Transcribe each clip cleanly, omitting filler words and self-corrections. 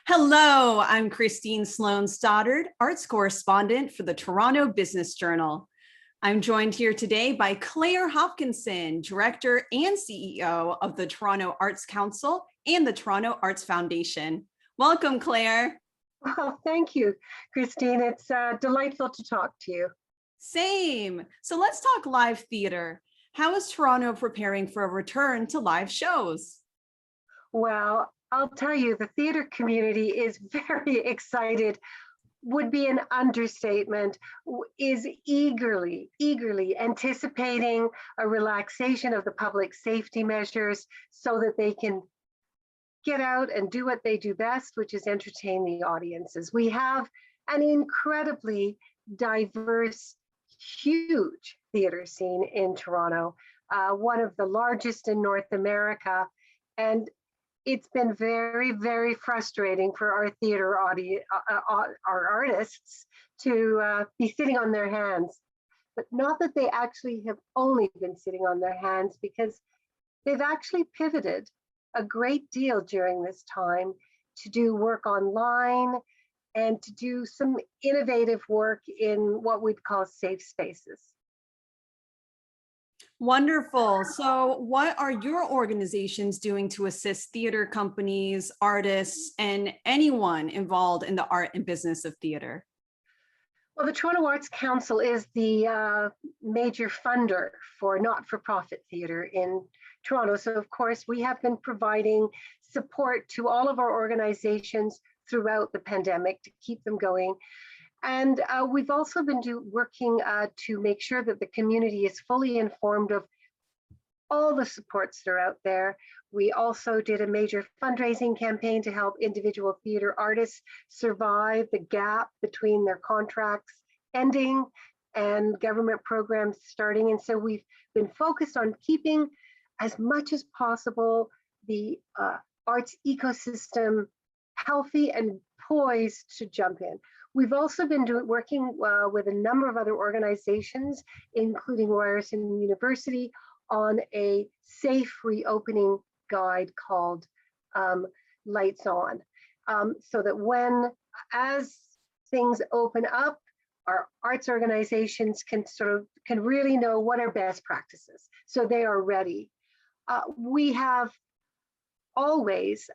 Hello, I'm Christine Sloan Stoddard, arts correspondent for the Toronto Business Journal. I'm joined here today by Claire Hopkinson, Director and CEO of the Toronto Arts Council and the Toronto Arts Foundation. Welcome, Claire. Oh, thank you, Christine. It's delightful to talk to you. Same. So let's talk live theater. How is Toronto preparing for a return to live shows? Well, I'll tell you, the theater community is very excited, would be an understatement, is eagerly anticipating a relaxation of the public safety measures so that they can get out and do what they do best, which is entertain the audiences. We have an incredibly diverse, huge theater scene in Toronto, one of the largest in North America. And it's been very, very frustrating for our theater audience, our artists to be sitting on their hands. But not that they actually have only been sitting on their hands, because they've actually pivoted a great deal during this time to do work online and to do some innovative work in what we'd call safe spaces. Wonderful. So what are your organizations doing to assist theater companies, artists, and anyone involved in the art and business of theater? Well, the Toronto Arts Council is the major funder for not-for-profit theater in Toronto. So, of course, we have been providing support to all of our organizations throughout the pandemic to keep them going. And we've also been working to make sure that the community is fully informed of all the supports that are out there. We also did a major fundraising campaign to help individual theater artists survive the gap between their contracts ending and government programs starting. And so we've been focused on keeping as much as possible the arts ecosystem healthy and poised to jump in. We've also been working with a number of other organizations, including Ryerson University, on a safe reopening guide called Lights On, so that as things open up, our arts organizations can really know what are best practices, so they are ready. We have always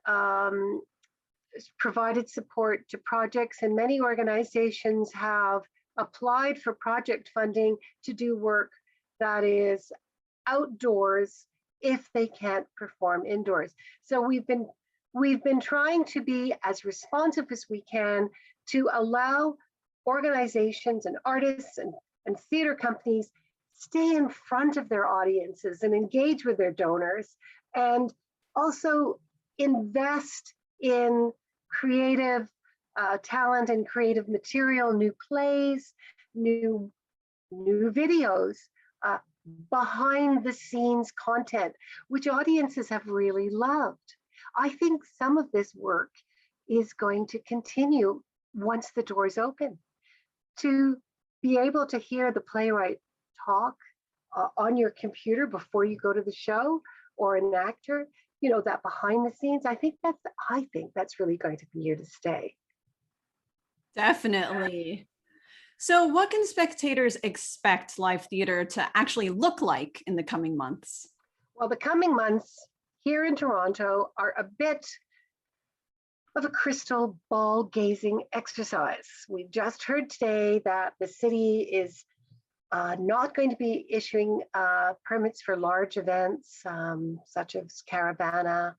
provided support to projects, and many organizations have applied for project funding to do work that is outdoors if they can't perform indoors. So we've been trying to be as responsive as we can to allow organizations and artists and theater companies stay in front of their audiences and engage with their donors, and also invest in creative talent and creative material, new plays, new videos, behind the scenes content, which audiences have really loved. I think some of this work is going to continue once the doors open. To be able to hear the playwright talk on your computer before you go to the show, or an actor, that behind the scenes, I think that's really going to be here to stay. Definitely. So what can spectators expect live theater to actually look like in the coming months? Well, the coming months here in Toronto are a bit of a crystal ball gazing exercise. We've just heard today that the city is not going to be issuing permits for large events such as Caravana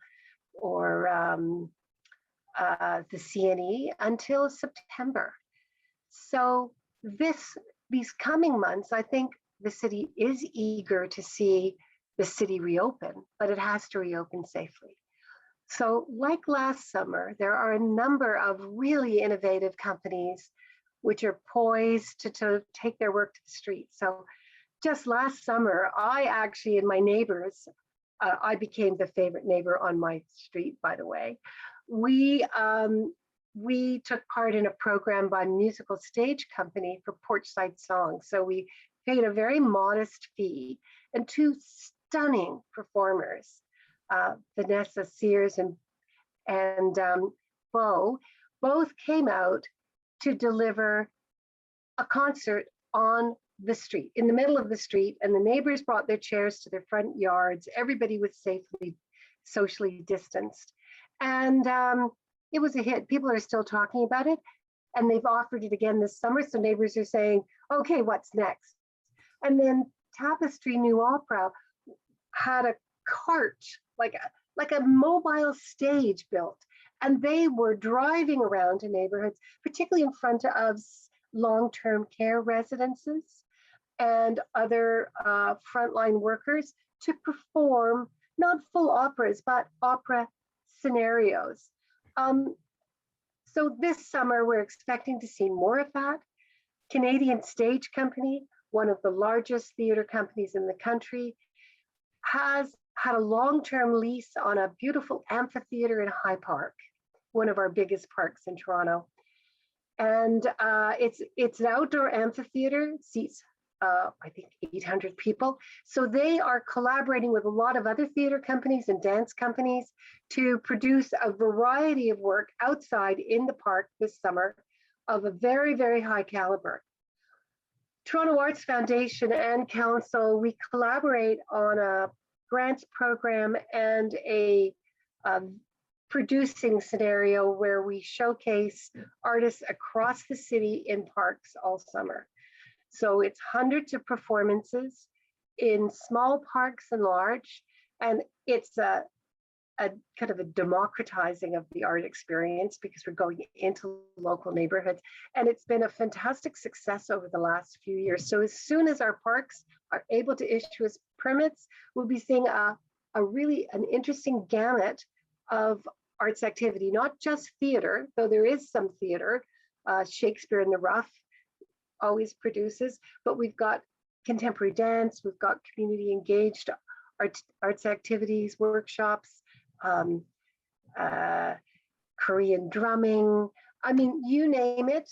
or the CNE until September. So these coming months, I think the city is eager to see the city reopen, but it has to reopen safely. So like last summer, there are a number of really innovative companies which are poised to take their work to the street. So just last summer, I actually, and my neighbors, I became the favorite neighbor on my street, by the way. We took part in a program by a musical stage company for porchside songs. So we paid a very modest fee, and two stunning performers, Vanessa Sears and Beau, both came out to deliver a concert on the street, in the middle of the street, and the neighbors brought their chairs to their front yards. Everybody was safely, socially distanced. And it was a hit. People are still talking about it, and they've offered it again this summer. So neighbors are saying, okay, what's next? And then Tapestry New Opera had a cart, like a mobile stage built. And they were driving around to neighborhoods, particularly in front of long-term care residences and other frontline workers, to perform not full operas, but opera scenarios. So this summer, we're expecting to see more of that. Canadian Stage Company, one of the largest theater companies in the country, has had a long-term lease on a beautiful amphitheater in High Park, one of our biggest parks in Toronto. And it's an outdoor amphitheater, seats I think 800 people. So they are collaborating with a lot of other theater companies and dance companies to produce a variety of work outside in the park this summer of a very, very high caliber. Toronto Arts Foundation and Council, we collaborate on a grants program and a producing scenario where we showcase artists across the city in parks all summer. So it's hundreds of performances in small parks and large, and it's a kind of a democratizing of the art experience because we're going into local neighborhoods, and it's been a fantastic success over the last few years. So as soon as our parks are able to issue us permits, we'll be seeing a really an interesting gamut of arts activity, not just theater, though there is some theater. Shakespeare in the Rough always produces, but we've got contemporary dance, we've got community engaged arts activities, workshops, Korean drumming. I mean, you name it,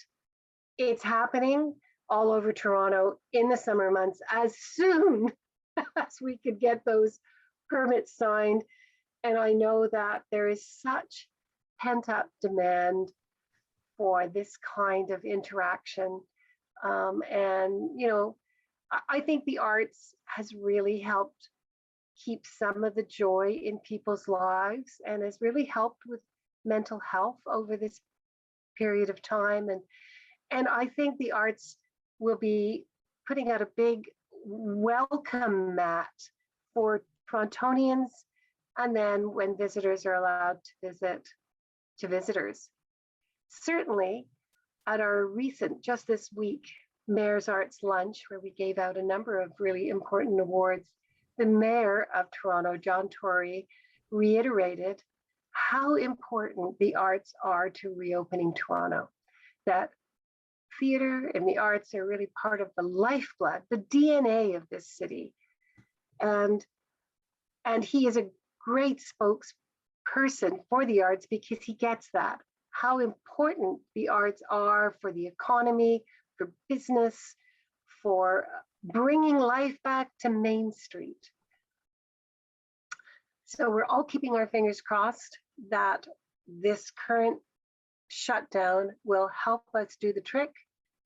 it's happening all over Toronto in the summer months as soon as we could get those permits signed. And I know that there is such pent-up demand for this kind of interaction. And, you know, I think the arts has really helped keep some of the joy in people's lives and has really helped with mental health over this period of time. And I think the arts will be putting out a big welcome mat for Torontonians, and then when visitors are allowed to visit, to visitors. Certainly, at our recent, just this week, Mayor's Arts Lunch, where we gave out a number of really important awards, the Mayor of Toronto, John Tory, reiterated how important the arts are to reopening Toronto, that theater and the arts are really part of the lifeblood, the DNA of this city. And he is a great spokesperson for the arts because he gets that, how important the arts are for the economy, for business, for bringing life back to Main Street. So we're all keeping our fingers crossed that this current shutdown will help us do the trick.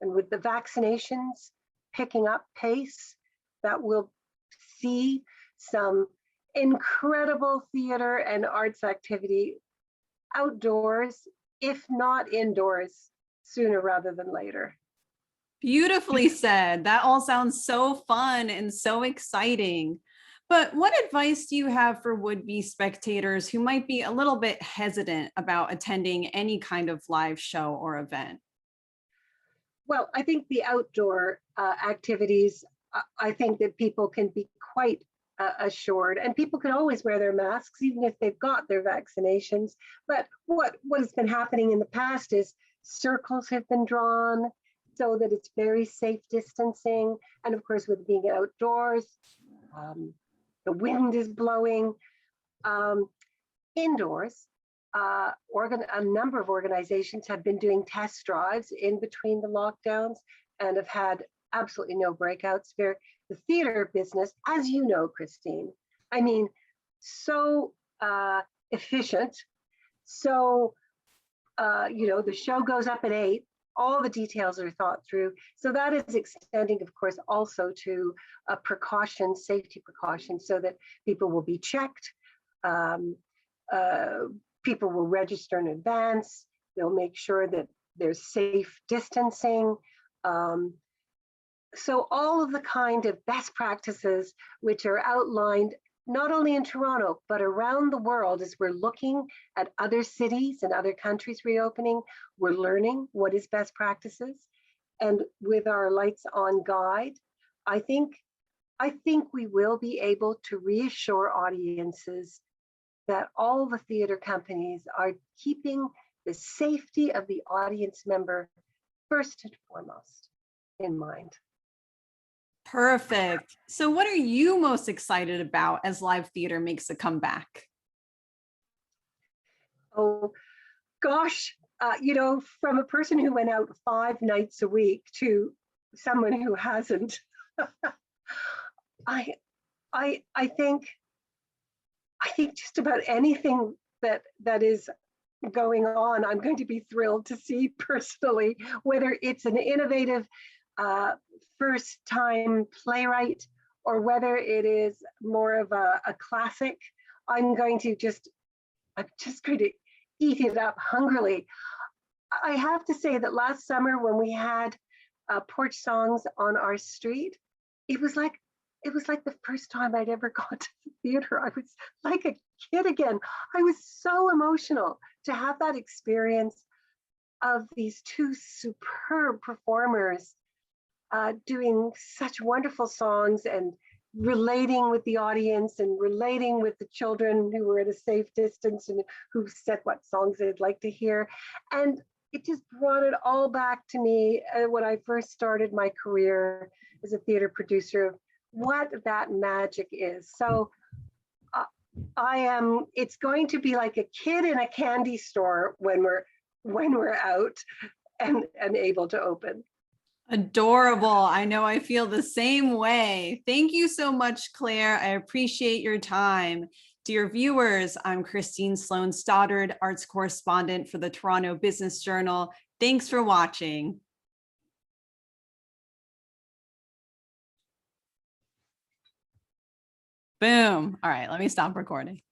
And with the vaccinations picking up pace, that we'll see some incredible theater and arts activity outdoors, if not indoors, sooner rather than later. Beautifully said. That all sounds so fun and so exciting. But what advice do you have for would-be spectators who might be a little bit hesitant about attending any kind of live show or event? Well, I think the outdoor activities, I think that people can be quite assured, and people can always wear their masks even if they've got their vaccinations. But what has been happening in the past is circles have been drawn so that it's very safe distancing. And of course, with being outdoors, the wind is blowing. Indoors, a number of organizations have been doing test drives in between the lockdowns and have had absolutely no breakouts. The theater business, as you know, Christine, I mean, so efficient, so the show goes up at 8. All the details are thought through. So that is extending, of course, also to safety precautions, so that people will be checked. People will register in advance. They'll make sure that there's safe distancing. So all of the kind of best practices which are outlined not only in Toronto, but around the world, as we're looking at other cities and other countries reopening, we're learning what is best practices. And with our Lights On guide, I think we will be able to reassure audiences that all the theater companies are keeping the safety of the audience member first and foremost in mind. Perfect. So what are you most excited about as live theater makes a comeback? Oh, gosh, from a person who went out 5 nights a week to someone who hasn't, I think just about anything that is going on, I'm going to be thrilled to see personally, whether it's an innovative first time playwright or whether it is more of a classic. I'm just going to eat it up hungrily. I have to say that last summer when we had porch songs on our street, it was like the first time I'd ever gone to the theater. I was like a kid again. I was so emotional to have that experience of these 2 superb performers doing such wonderful songs and relating with the audience and relating with the children who were at a safe distance and who said what songs they'd like to hear. And it just brought it all back to me when I first started my career as a theater producer, what that magic is. So it's going to be like a kid in a candy store when we're out and able to open. Adorable. I know I feel the same way. Thank you so much, Claire. I appreciate your time. Dear viewers, I'm Christine Sloan Stoddard, arts correspondent for the Toronto Business Journal. Thanks for watching. Boom. All right, let me stop recording.